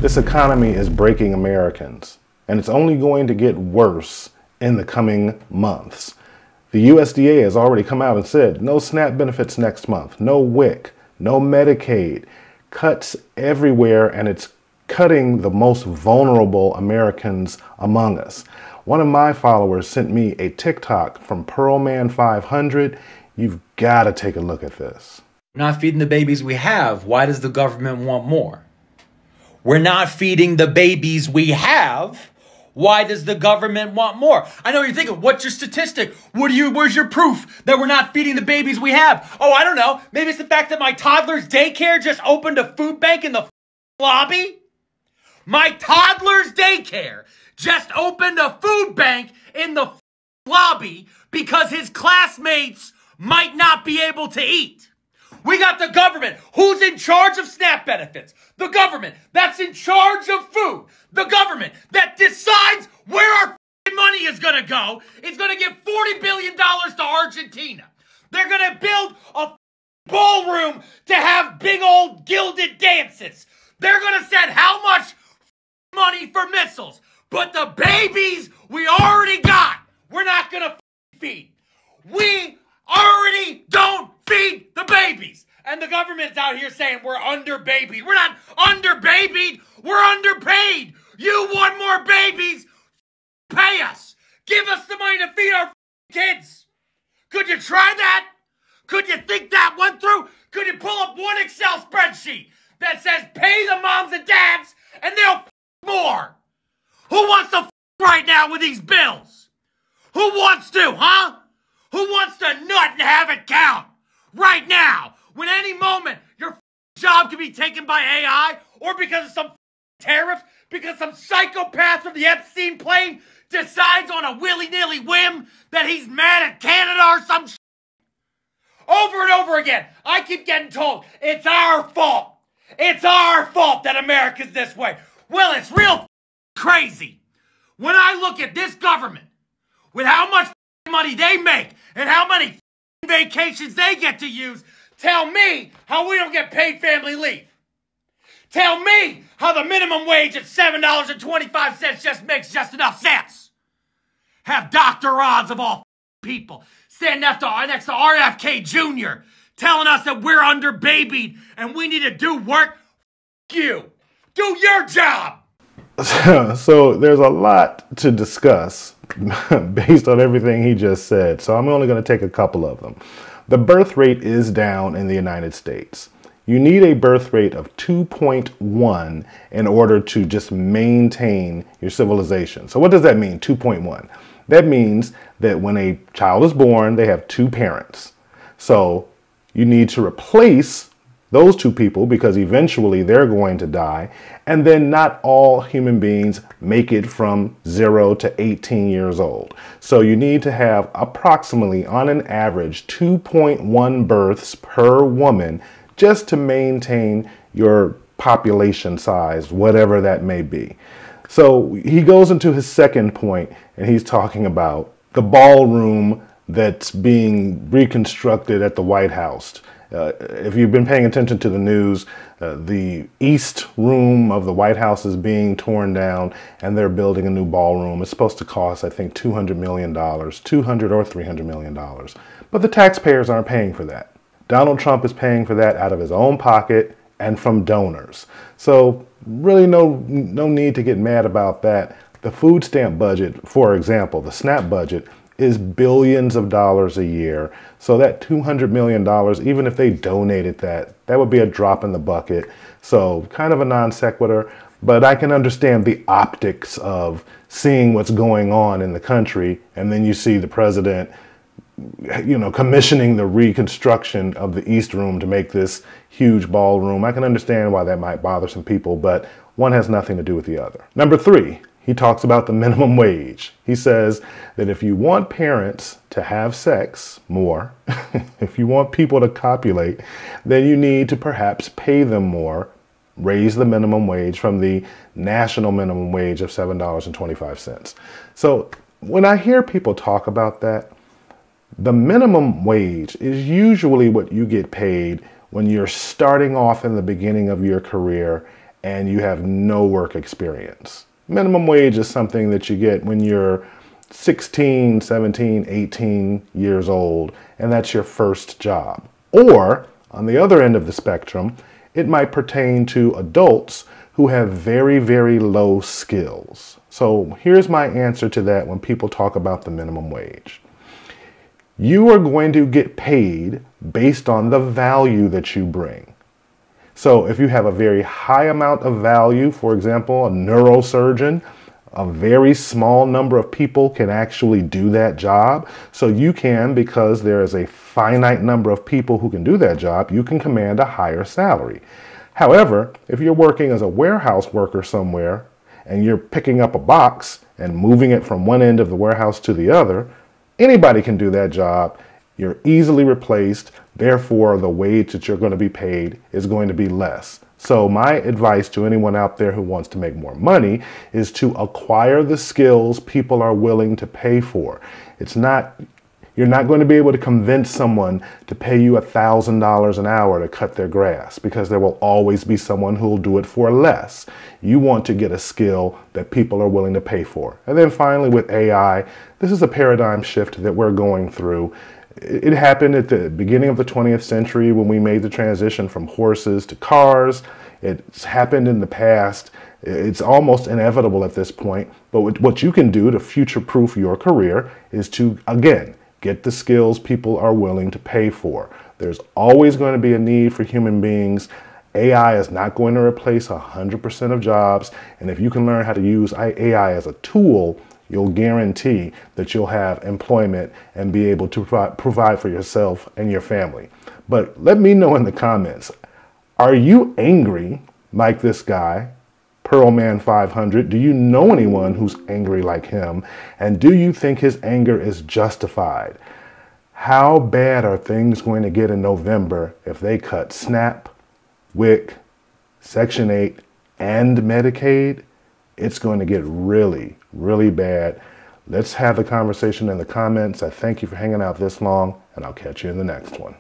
This economy is breaking Americans, and it's only going to get worse in the coming months. The USDA has already come out and said no SNAP benefits next month, no WIC, no Medicaid, cuts everywhere, and it's cutting the most vulnerable Americans among us. One of my followers sent me a TikTok from Pearlman500. You've got to take a look at this. We're not feeding the babies we have. Why does the government want more? We're not feeding the babies we have. Why does the government want more? I know you're thinking, what's your statistic? Where's your proof that we're not feeding the babies we have? Oh, I don't know. Maybe it's the fact that my toddler's daycare just opened a food bank in the lobby. My toddler's daycare just opened a food bank in the lobby because his classmates might not be able to eat. We got the government. Who's in charge of SNAP benefits? The government that's in charge of food. The government that decides where our money is going to go is going to give $40 billion to Argentina. They're going to build a ballroom to have big old gilded dances. They're going to send how much money for missiles. But the babies we already got, we're not going to feed. We already don't feed the babies. And the government's out here saying we're under-babied. We're not under-babied. We're underpaid. You want more babies? Pay us. Give us the money to feed our kids. Could you try that? Could you think that one through? Could you pull up one Excel spreadsheet that says pay the moms and dads and they'll more? Who wants to right now with these bills? Who wants to, huh? Who wants to nut and have it count right now? When any moment your job can be taken by AI or because of some tariff, because some psychopath from the Epstein plane decides on a willy-nilly whim that he's mad at Canada or some shit. Over and over again, I keep getting told it's our fault. It's our fault that America's this way. Well, it's real crazy. When I look at this government with how much money they make and how many vacations they get to use, tell me how we don't get paid family leave. Tell me how the minimum wage at $7.25 just makes just enough sense. Have Dr. Oz of all people stand next to RFK Jr. telling us that we're under-babied and we need to do work. You. Do your job. So there's a lot to discuss based on everything he just said. So I'm only going to take a couple of them. The birth rate is down in the United States. You need a birth rate of 2.1 in order to just maintain your civilization. So what does that mean, 2.1? That means that when a child is born, they have two parents. So you need to replace those two people because eventually they're going to die. And then not all human beings make it from 0 to 18 years old. So you need to have approximately, on an average, 2.1 births per woman just to maintain your population size, whatever that may be. So he goes into his second point and he's talking about the ballroom that's being reconstructed at the White House. If you've been paying attention to the news, the East Room of the White House is being torn down and they're building a new ballroom. It's supposed to cost, I think, $200 million, $200 or $300 million. But the taxpayers aren't paying for that. Donald Trump is paying for that out of his own pocket and from donors. So really no need to get mad about that. The food stamp budget, for example, the SNAP budget, is billions of dollars a year. So that $200 million, even if they donated that would be a drop in the bucket. So kind of a non sequitur, but I can understand the optics of seeing what's going on in the country. And then you see the president, commissioning the reconstruction of the East Room to make this huge ballroom. I can understand why that might bother some people, but one has nothing to do with the other. Number 3. He talks about the minimum wage. He says that if you want parents to have sex more, if you want people to copulate, then you need to perhaps pay them more, raise the minimum wage from the national minimum wage of $7.25. So when I hear people talk about that, the minimum wage is usually what you get paid when you're starting off in the beginning of your career and you have no work experience. Minimum wage is something that you get when you're 16, 17, 18 years old, and that's your first job. Or, on the other end of the spectrum, it might pertain to adults who have very, very low skills. So here's my answer to that when people talk about the minimum wage. You are going to get paid based on the value that you bring. So if you have a very high amount of value, for example, a neurosurgeon, a very small number of people can actually do that job. So you can, because there is a finite number of people who can do that job, you can command a higher salary. However, if you're working as a warehouse worker somewhere and you're picking up a box and moving it from one end of the warehouse to the other, anybody can do that job. You're easily replaced. Therefore, the wage that you're going to be paid is going to be less. So my advice to anyone out there who wants to make more money is to acquire the skills people are willing to pay for. You're not going to be able to convince someone to pay you $1,000 an hour to cut their grass, because there will always be someone who will do it for less. You want to get a skill that people are willing to pay for. And then finally, with AI, this is a paradigm shift that we're going through. It happened at the beginning of the 20th century when we made the transition from horses to cars. It's happened in the past. It's almost inevitable at this point. But what you can do to future-proof your career is to, again, get the skills people are willing to pay for. There's always going to be a need for human beings. AI is not going to replace 100% of jobs. And if you can learn how to use AI as a tool, you'll guarantee that you'll have employment and be able to provide for yourself and your family. But let me know in the comments, are you angry like this guy, Pearlman 500? Do you know anyone who's angry like him? And do you think his anger is justified? How bad are things going to get in November if they cut SNAP, WIC, Section 8, and Medicaid? It's going to get really, really bad. Let's have the conversation in the comments. I thank you for hanging out this long, and I'll catch you in the next one.